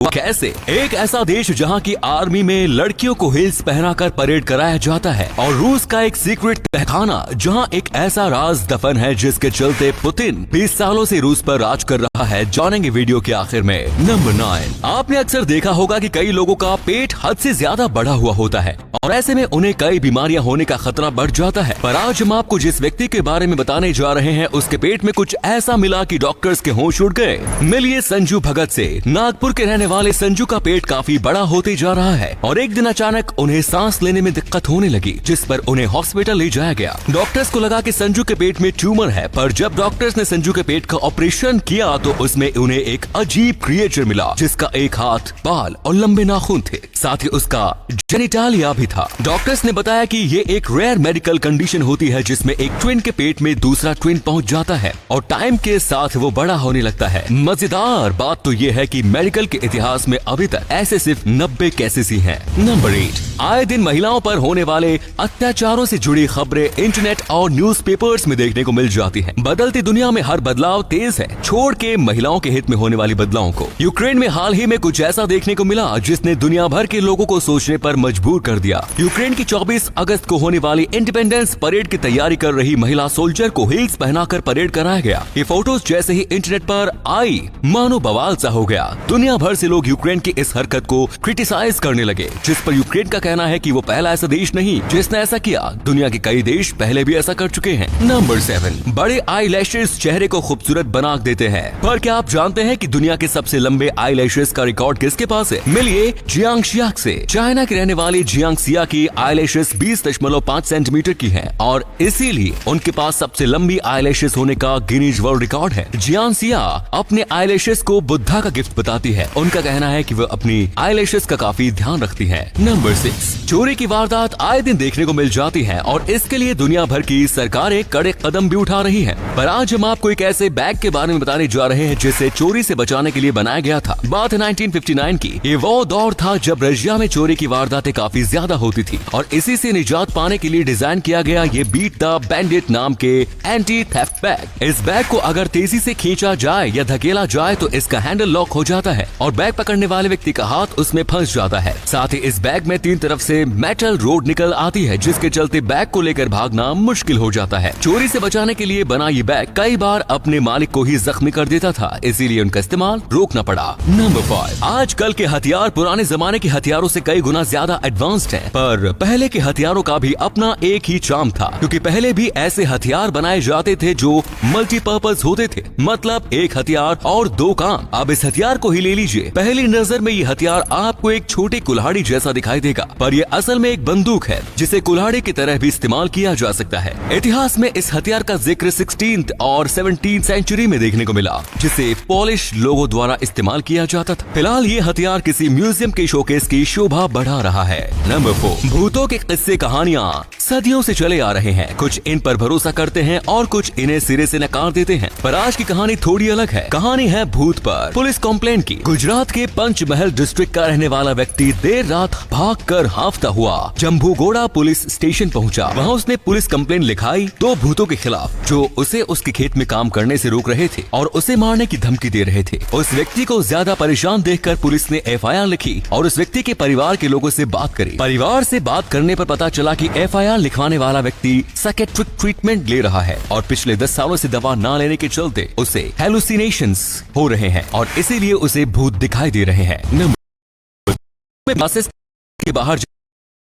कैसे? एक ऐसा देश जहां की आर्मी में लड़कियों को हिल्स पहनाकर परेड कराया जाता है, और रूस का एक सीक्रेट तहखाना जहां एक ऐसा राज दफन है जिसके चलते पुतिन 20 सालों से रूस पर राज कर रहा है। जानेंगे वीडियो के आखिर में। नंबर 9। आपने अक्सर देखा होगा कि कई लोगों का पेट हद से ज्यादा बढ़ा हुआ होता है और ऐसे में उन्हें कई बीमारियां होने का खतरा बढ़ जाता है। पर आज हम आपको जिस व्यक्ति के बारे में बताने जा रहे हैं, उसके पेट में कुछ ऐसा मिला कि डॉक्टर्स के होश उड़ गए। मिलिए संजू भगत से। नागपुर के रहने वाले संजू का पेट काफी बड़ा होते जा रहा है और एक दिन अचानक उन्हें सांस लेने में दिक्कत होने लगी, जिस पर उन्हें हॉस्पिटल ले जाया गया। डॉक्टर्स को लगा कि संजू के पेट में ट्यूमर है, पर जब डॉक्टर्स ने संजू के पेट का ऑपरेशन किया तो उसमें उन्हें एक अजीब क्रिएचर मिला जिसका एक हाथ, बाल और लंबे नाखून थे, साथ ही उसका जेनिटालिया भी था। डॉक्टर्स ने बताया कि ये एक रेयर मेडिकल कंडीशन होती है जिसमें एक ट्विन के पेट में दूसरा ट्विन पहुंच जाता है और टाइम के साथ वो बड़ा होने लगता है। मजेदार बात तो ये है कि मेडिकल के इतिहास में अभी तक ऐसे सिर्फ 90 केसेस ही हैं। नंबर 8। आए दिन महिलाओं पर होने वाले अत्याचारों से जुड़ी खबरें इंटरनेट और न्यूज़पेपर्स में देखने को मिल जाती हैं। बदलती दुनिया में हर बदलाव तेज है, छोड़ के महिलाओं के हित में होने वाली बदलावों को। यूक्रेन में हाल ही में कुछ ऐसा देखने को मिला जिसने दुनिया भर के लोगों को सोचने पर मजबूर कर दिया। यूक्रेन की 24 अगस्त को होने वाली इंडिपेंडेंस परेड की तैयारी कर रही महिला सोल्जर को हिल्स पहनाकर परेड कराया गया। ये फोटोज जैसे ही इंटरनेट पर आई, मानो बवाल सा हो गया। दुनिया भर से लोग यूक्रेन की इस हरकत को क्रिटिसाइज करने लगे, जिस पर यूक्रेन का कहना है कि वो पहला ऐसा देश नहीं जिसने ऐसा किया। दुनिया के कई देश पहले भी ऐसा कर चुके हैं। नंबर 7। बड़े आई लैशेस चेहरे को खूबसूरत बना देते हैं, पर क्या आप जानते हैं कि दुनिया के सबसे लंबे आई लैशेस का रिकॉर्ड किसके पास है? मिलिए जियांगशियाक से। चाइना के रहने वाले जियांगशिया की आई लैशेस 20.5 सेंटीमीटर की है और इसीलिए उनके पास सबसे लंबी आई लैशेस होने का गिनीज वर्ल्ड रिकॉर्ड है। जियांगशिया अपने आई लैशेस को बुद्धा का गिफ्ट बताती है। उनका कहना है कि वो अपनी आई लैशेस का काफी ध्यान रखती है। नंबर 6। चोरी की वारदात आए दिन देखने को मिल जाती है और इसके लिए दुनिया भर की सरकारें कड़े कदम भी उठा रही हैं। पर आज हम आपको एक ऐसे बैग के बारे में बताने जा रहे हैं जिसे चोरी से बचाने के लिए बनाया गया था। बात है 1959 की। ये वो दौर था जब रशिया में चोरी की वारदातें काफी ज्यादा होती थी और इसी से निजात पाने के लिए डिजाइन किया गया ये बीट द बैंडिट नाम के एंटी थेफ्ट बैग। इस बैग को अगर तेजी से खींचा जाए या धकेला जाए तो इसका हैंडल लॉक हो जाता है और बैग पकड़ने वाले व्यक्ति का हाथ उसमें फंस जाता है। साथ ही इस बैग में 3 तरफ से मेटल रोड निकल आती है, जिसके चलते बैग को लेकर भागना मुश्किल हो जाता है। चोरी से बचाने के लिए बना ये बैग कई बार अपने मालिक को ही जख्मी कर देता था, इसीलिए उनका इस्तेमाल रोकना पड़ा। नंबर 5। आजकल के हथियार पुराने जमाने के हथियारों से कई गुना ज्यादा एडवांस्ड हैं, पर पहले के हथियारों का भी अपना एक ही चार्म था, क्योंकि पहले भी ऐसे हथियार बनाए जाते थे जो मल्टीपर्पज होते थे, मतलब एक हथियार और 2 काम। अब इस हथियार को ही ले लीजिए। पहली नजर में ये हथियार आपको एक छोटी कुल्हाड़ी जैसा दिखाई देगा, पर ये असल में एक बंदूक है जिसे कुल्हाड़ी की तरह भी इस्तेमाल किया जा सकता है। इतिहास में इस हथियार का जिक्र 16th और 17th सेंचुरी में देखने को मिला, जिसे पोलिश लोगों द्वारा इस्तेमाल किया जाता था। फिलहाल ये हथियार किसी म्यूजियम के शोकेस की शोभा बढ़ा रहा है। नंबर 4। भूतों के किस्से कहानियाँ सदियों से चले आ रहे हैं। कुछ इन पर भरोसा करते हैं और कुछ इन्हें सिरे से नकार देते हैं, पर आज की कहानी थोड़ी अलग है। कहानी है भूत पर। पुलिस कंप्लेंट की। गुजरात के पंचमहल डिस्ट्रिक्ट का रहने वाला व्यक्ति देर रात भागकर हांफता हुआ जम्बूगोड़ा पुलिस स्टेशन पहुंचा। वहां उसने पुलिस कंप्लेंट लिखाई 2 भूतों के खिलाफ जो उसे उसके खेत में काम करने से रोक रहे थे और उसे मारने की धमकी दे रहे थे। उस व्यक्ति को ज्यादा परेशान देखकर पुलिस ने FIR लिखी और उस व्यक्ति के परिवार के लोगों से बात करी। परिवार से बात करने पर पता चला कि FIR लिखवाने वाला व्यक्ति साइकियाट्रिक ट्रीटमेंट ले रहा है और पिछले 10 सालों से दवा न लेने के चलते उसे हेलुसिनेशंस हो रहे हैं और इसीलिए उसे भूत दिखाई दे रहे हैं। के बाहर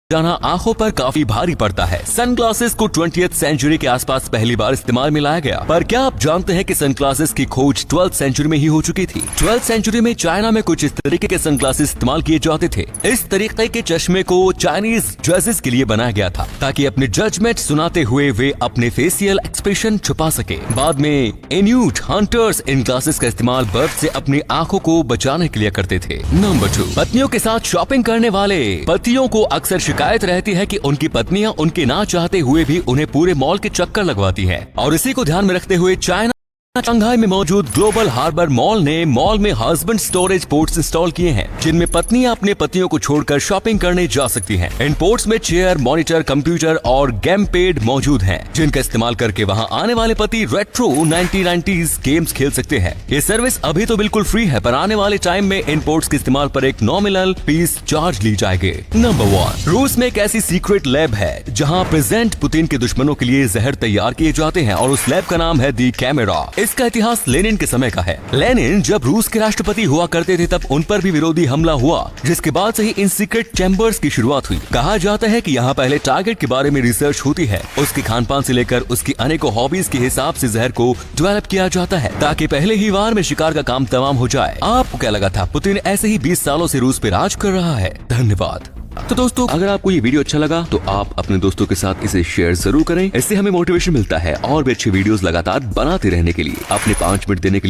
जाना आंखों पर काफी भारी पड़ता है। सनग्लासेस को 20th सेंचुरी के आसपास पहली बार इस्तेमाल में लाया गया, पर क्या आप जानते हैं कि सनग्लासेस की खोज 12th सेंचुरी में ही हो चुकी थी। 12th सेंचुरी में चाइना में कुछ इस तरीके के सनग्लासेस इस्तेमाल किए जाते थे। इस तरीके के चश्मे को चाइनीज जजेस के लिए बनाया गया था ताकि अपने जजमेंट सुनाते हुए वे अपने फेसियल एक्सप्रेशन छुपा सके। बाद में इन्यूट हंटर्स इन ग्लासेस का इस्तेमाल बर्फ से अपनी आंखों को बचाने के लिए करते थे। नंबर 2। पत्नियों के साथ शॉपिंग करने वाले पतियों को अक्सर शिकायत रहती है कि उनकी पत्नियां उनके ना चाहते हुए भी उन्हें पूरे मॉल के चक्कर लगवाती हैं और इसी को ध्यान में रखते हुए चाइना शंघाई में मौजूद ग्लोबल हार्बर मॉल ने मॉल में हस्बैंड स्टोरेज पोर्ट्स इंस्टॉल किए हैं, जिनमें पत्नियां अपने पतियों को छोड़कर शॉपिंग करने जा सकती हैं। इन पोर्ट्स में चेयर, मॉनिटर, कंप्यूटर और गेम पैड मौजूद हैं, जिनका इस्तेमाल करके वहां आने वाले पति रेट्रो 1990s गेम्स खेल सकते हैं। ये सर्विस अभी तो बिल्कुल फ्री है, पर आने वाले टाइम में इन पोर्ट्स के इस्तेमाल पर एक नॉमिनल फीस चार्ज ली जाएगी। नंबर 1, रूस में एक ऐसी सीक्रेट लैब है जहाँ प्रेसिडेंट पुतिन के दुश्मनों के लिए जहर तैयार किए जाते हैं, और उस लैब का नाम है दी कैमरा। इसका इतिहास लेनिन के समय का है। लेनिन जब रूस के राष्ट्रपति हुआ करते थे, तब उन पर भी विरोधी हमला हुआ, जिसके बाद से ही इन सीक्रेट चैम्बर्स की शुरुआत हुई। कहा जाता है कि यहाँ पहले टारगेट के बारे में रिसर्च होती है, उसकी खानपान से लेकर उसकी अनेकों हॉबीज के हिसाब से जहर को डेवलप किया जाता है, ताकि पहले ही वार में शिकार का काम तमाम हो जाए। आपको क्या लगा था? पुतिन ऐसे ही 20 सालों से रूस पे राज कर रहा है। धन्यवाद। तो दोस्तों, अगर आपको ये वीडियो अच्छा लगा तो आप अपने दोस्तों के साथ इसे शेयर जरूर करें। इससे हमें मोटिवेशन मिलता है और भी अच्छी वीडियोस लगातार बनाते रहने के लिए। अपने 5 मिनट देने के लिए